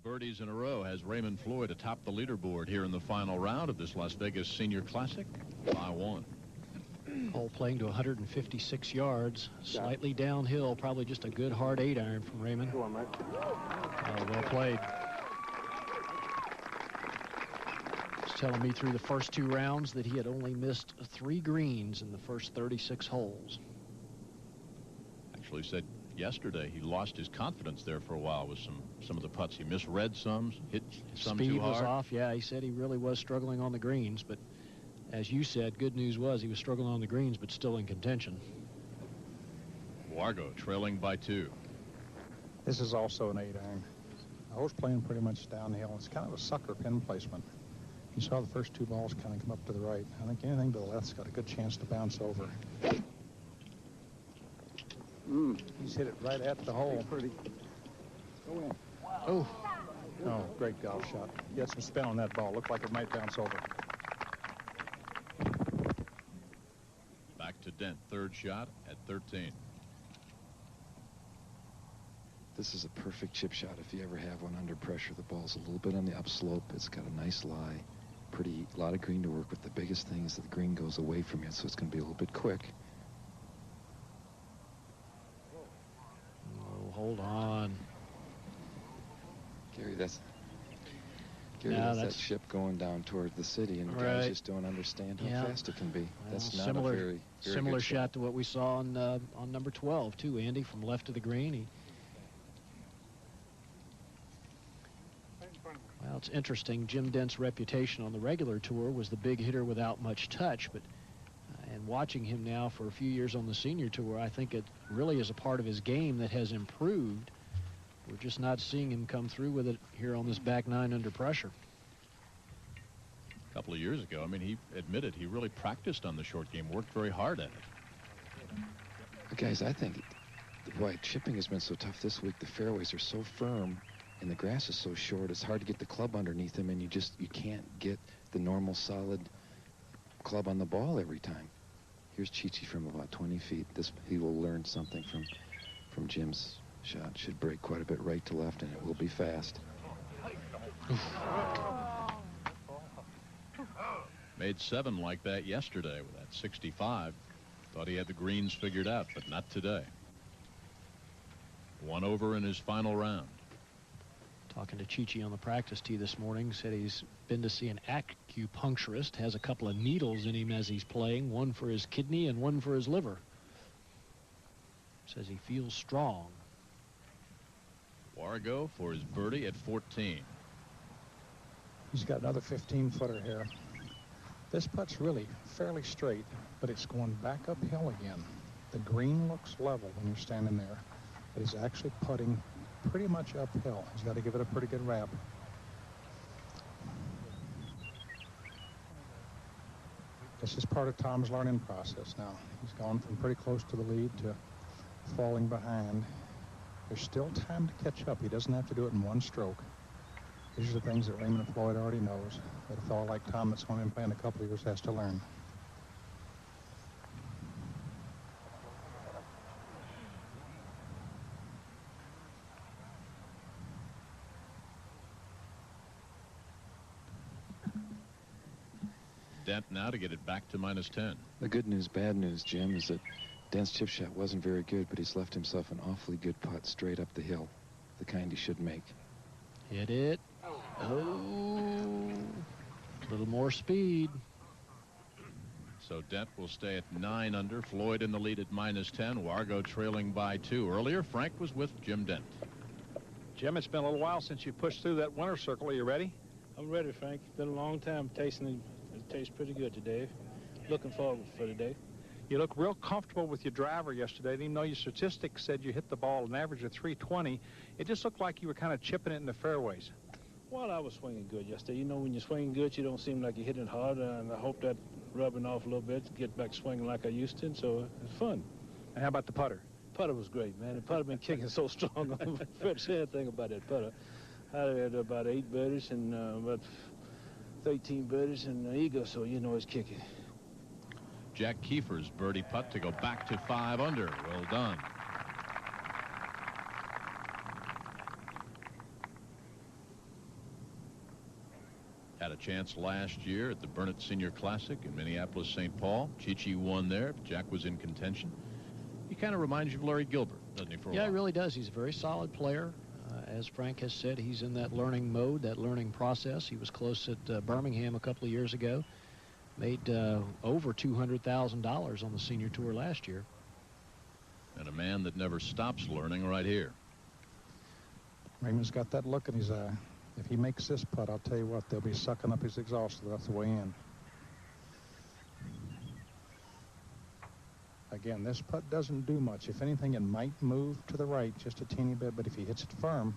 birdies in a row has Raymond Floyd atop the leaderboard here in the final round of this Las Vegas Senior Classic by 1. Hole playing to 156 yards, slightly downhill, probably just a good hard 8-iron from Raymond. Well played. He's telling me through the first 2 rounds that he had only missed 3 greens in the first 36 holes. Actually said yesterday he lost his confidence there for a while with some of the putts. He misread some, hit some Speed too hard. was off. Yeah, he said he really was struggling on the greens, but as you said, good news was he was struggling on the greens, but still in contention. Wargo trailing by 2. This is also an 8-iron. The hole's playing pretty much downhill. It's kind of a sucker pin placement. You saw the first 2 balls kind of come up to the right. I think anything to the left's got a good chance to bounce over. He's hit it right at the hole. Pretty. Go in. Oh, great golf shot. He had some spin on that ball. Looked like it might bounce over. Back to Dent, 3rd shot at 13. This is a perfect chip shot if you ever have one under pressure. The ball's a little bit on the upslope. It's got a nice lie. A lot of green to work with. The biggest thing is that the green goes away from you, so it's going to be a little bit quick. oh, hold on. Gary, that's that ship going down toward the city, and guys just don't understand how fast it can be. That's not a very similar good shot to what we saw on number 12 too, Andy, from left to the green. Well, it's interesting. Jim Dent's reputation on the regular tour was the big hitter without much touch, but and watching him now for a few years on the senior tour, I think it really is a part of his game that has improved. We're just not seeing him come through with it here on this back 9 under pressure. A couple of years ago, I mean, he admitted he really practiced on the short game, worked very hard at it. Guys, I think why chipping has been so tough this week, the fairways are so firm and the grass is so short, it's hard to get the club underneath them, and you can't get the normal solid club on the ball every time. Here's Chichi from about 20 feet. He will learn something from Jim's shot. Should break quite a bit right to left, and it will be fast. Made 7 like that yesterday with that 65. Thought he had the greens figured out, but not today. 1 over in his final round. Talking to Chichi on the practice tee this morning, said he's been to see an acupuncturist, has a couple of needles in him as he's playing, one for his kidney and one for his liver. Says he feels strong. Wargo for his birdie at 14. He's got another 15-footer here. This putt's really fairly straight, but it's going back uphill again. The green looks level when you're standing there, but he's actually putting pretty much uphill. He's got to give it a pretty good wrap. This is part of Tom's learning process now. He's gone from pretty close to the lead to falling behind. There's still time to catch up. He doesn't have to do it in one stroke. These are the things that Raymond Floyd already knows, that a fellow like Tom that's only been playing a couple of years has to learn. Dent now to get it back to -10. The good news, bad news, Jim, is that Dent's chip shot wasn't very good, but he's left himself an awfully good putt straight up the hill, the kind he should make. Hit it. Oh, a little more speed. So Dent will stay at 9 under. Floyd in the lead at -10. Wargo trailing by 2. Earlier, Frank was with Jim Dent. Jim, it's been a little while since you pushed through that winner's circle. Are you ready? I'm ready, Frank. It's been a long time tasting it. It tastes pretty good today. Looking forward for today. You look real comfortable with your driver yesterday. Even though your statistics said you hit the ball an average of 320, it just looked like you were kind of chipping it in the fairways. Well, I was swinging good yesterday. You know, when you're swinging good, you don't seem like you're hitting it hard, and I hope that rubbing off a little bit to get back swinging like I used to, so it's fun. And how about the putter? Putter was great, man. The putter been kicking so strong. I don't say anything about that putter. I had about 8 birdies and about 13 birdies and an eagle, so you know it's kicking. Jack Kiefer's birdie putt to go back to 5 under. Well done. Had a chance last year at the Burnett Senior Classic in Minneapolis, St. Paul. Chi-Chi won there. Jack was in contention. He kind of reminds you of Larry Gilbert, doesn't he, for a while? Yeah, he really does. He's a very solid player. As Frank has said, he's in that learning mode, that learning process. He was close at Birmingham a couple of years ago. Made over $200,000 on the Senior Tour last year. And a man that never stops learning right here. Raymond's got that look in his eye. If he makes this putt, I'll tell you what, they'll be sucking up his exhaust throughout the way in. Again, this putt doesn't do much. If anything, it might move to the right just a teeny bit, but if he hits it firm.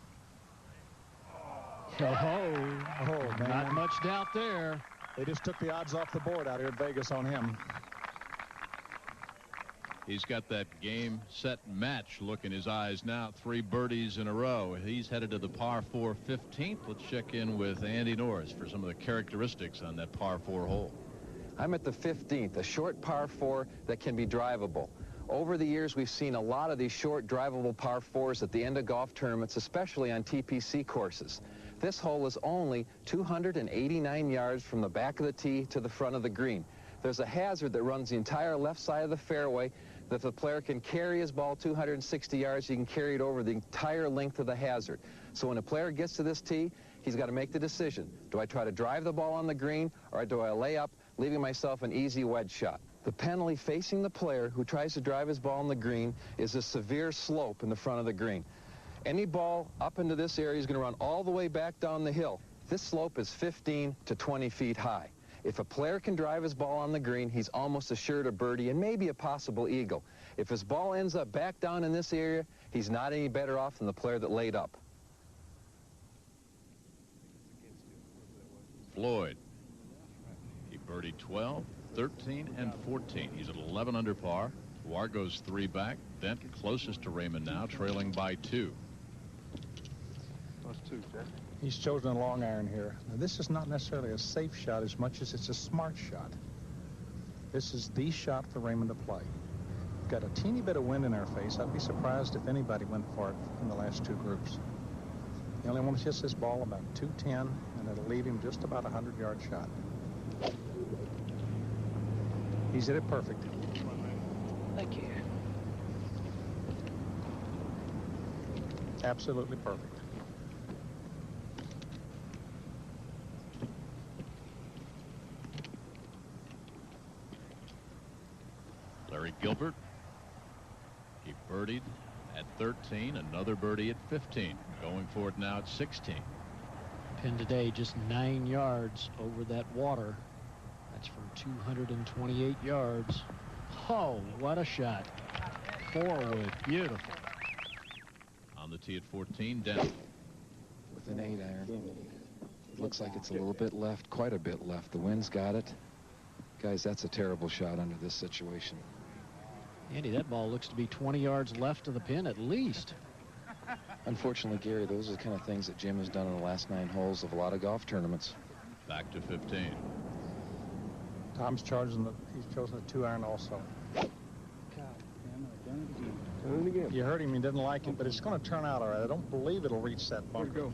Oh, man. Not much doubt there. They just took the odds off the board out here at Vegas on him. He's got that game, set, match look in his eyes now. 3 birdies in a row. He's headed to the par 4 15th. Let's check in with Andy Norris for some of the characteristics on that par 4 hole. I'm at the 15th, a short par 4 that can be drivable. Over the years, we've seen a lot of these short drivable par 4s at the end of golf tournaments, especially on TPC courses. This hole is only 289 yards from the back of the tee to the front of the green. There's a hazard that runs the entire left side of the fairway. That the player can carry his ball 260 yards, he can carry it over the entire length of the hazard. So when a player gets to this tee, he's got to make the decision. Do I try to drive the ball on the green, or do I lay up, leaving myself an easy wedge shot? The penalty facing the player who tries to drive his ball on the green is a severe slope in the front of the green. Any ball up into this area is going to run all the way back down the hill. This slope is 15 to 20 feet high. If a player can drive his ball on the green, he's almost assured a birdie and maybe a possible eagle. If his ball ends up back down in this area, he's not any better off than the player that laid up. Floyd. He birdied 12, 13, and 14. He's at 11 under par. Wargo's 3 back. Dent closest to Raymond now, trailing by 2. That's 2, Jack. He's chosen a long iron here. Now, this is not necessarily a safe shot as much as it's a smart shot. This is the shot for Raymond to play. Got a teeny bit of wind in our face. I'd be surprised if anybody went for it in the last 2 groups. He only wants to hit this ball about 210, and it'll leave him just about a 100-yard shot. He's hit it perfect. Thank you. Absolutely perfect. Larry Gilbert. He birdied at 13, another birdie at 15. Going for it now at 16. Pin today just 9 yards over that water. That's from 228 yards. Oh, what a shot. Forward, beautiful. On the tee at 14, Dent. With an 8 iron. It looks like it's a little bit left, quite a bit left. The wind's got it. Guys, that's a terrible shot under this situation. Andy, that ball looks to be 20 yards left of the pin at least. Unfortunately, Gary, those are the kind of things that Jim has done in the last 9 holes of a lot of golf tournaments. Back to 15. Tom's chosen he's chosen a 2 iron also. You heard him, he didn't like it, but it's going to turn out all right. I don't believe it'll reach that bunker.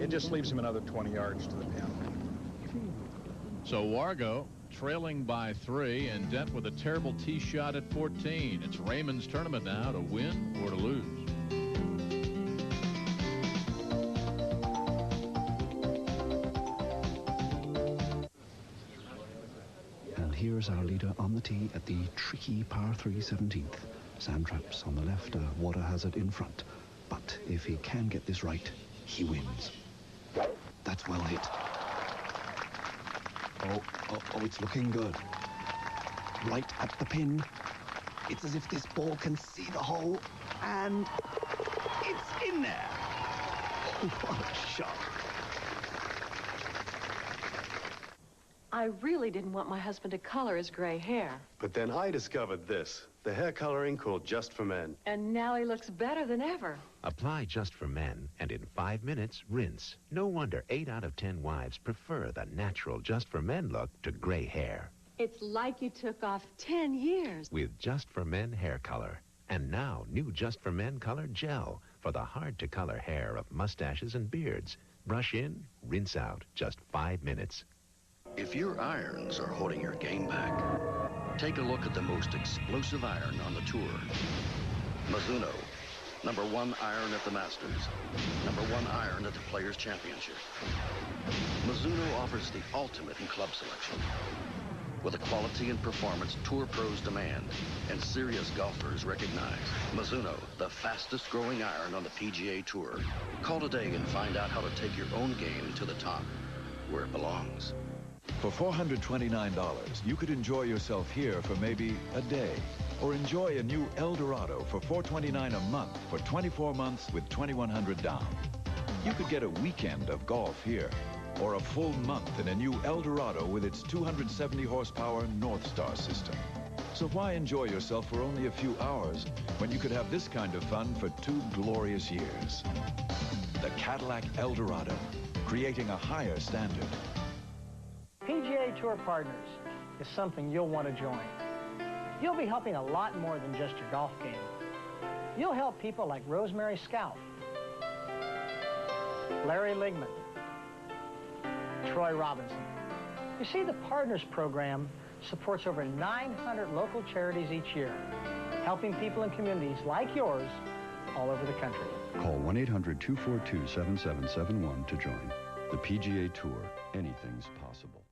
It just leaves him another 20 yards to the pin. So Wargo trailing by 3, and Dent with a terrible tee shot at 14. It's Raymond's tournament now to win or to lose. And here's our leader on the tee at the tricky par 3 17th. Sand traps on the left, a water hazard in front. But if he can get this right, he wins. That's well hit. Oh, it's looking good. Right at the pin. It's as if this ball can see the hole, and it's in there. What a shot. I really didn't want my husband to color his gray hair. But then I discovered this, the hair coloring called Just for Men. And now he looks better than ever. Apply Just for Men, and in 5 minutes, rinse. No wonder 8 out of 10 wives prefer the natural Just for Men look to gray hair. It's like you took off 10 years. With Just for Men hair color. And now, new Just for Men color gel for the hard-to-color hair of mustaches and beards. Brush in, rinse out, just 5 minutes. If your irons are holding your game back, take a look at the most explosive iron on the tour. Mizuno, #1 iron at the Masters, #1 iron at the Players' Championship. Mizuno offers the ultimate in club selection. With the quality and performance tour pros demand and serious golfers recognize. Mizuno, the fastest growing iron on the PGA Tour. Call today and find out how to take your own game to the top, where it belongs. For $429, you could enjoy yourself here for maybe a day. Or enjoy a new Eldorado for $429 a month for 24 months with $2,100 down. You could get a weekend of golf here, or a full month in a new Eldorado with its 270 horsepower North Star system. So why enjoy yourself for only a few hours when you could have this kind of fun for 2 glorious years? The Cadillac Eldorado, creating a higher standard. PGA Tour Partners is something you'll want to join. You'll be helping a lot more than just your golf game. You'll help people like Rosemary Scout, Larry Ligman, Troy Robinson. You see, the Partners Program supports over 900 local charities each year, helping people in communities like yours all over the country. Call 1-800-242-7771 to join. The PGA Tour, anything's possible.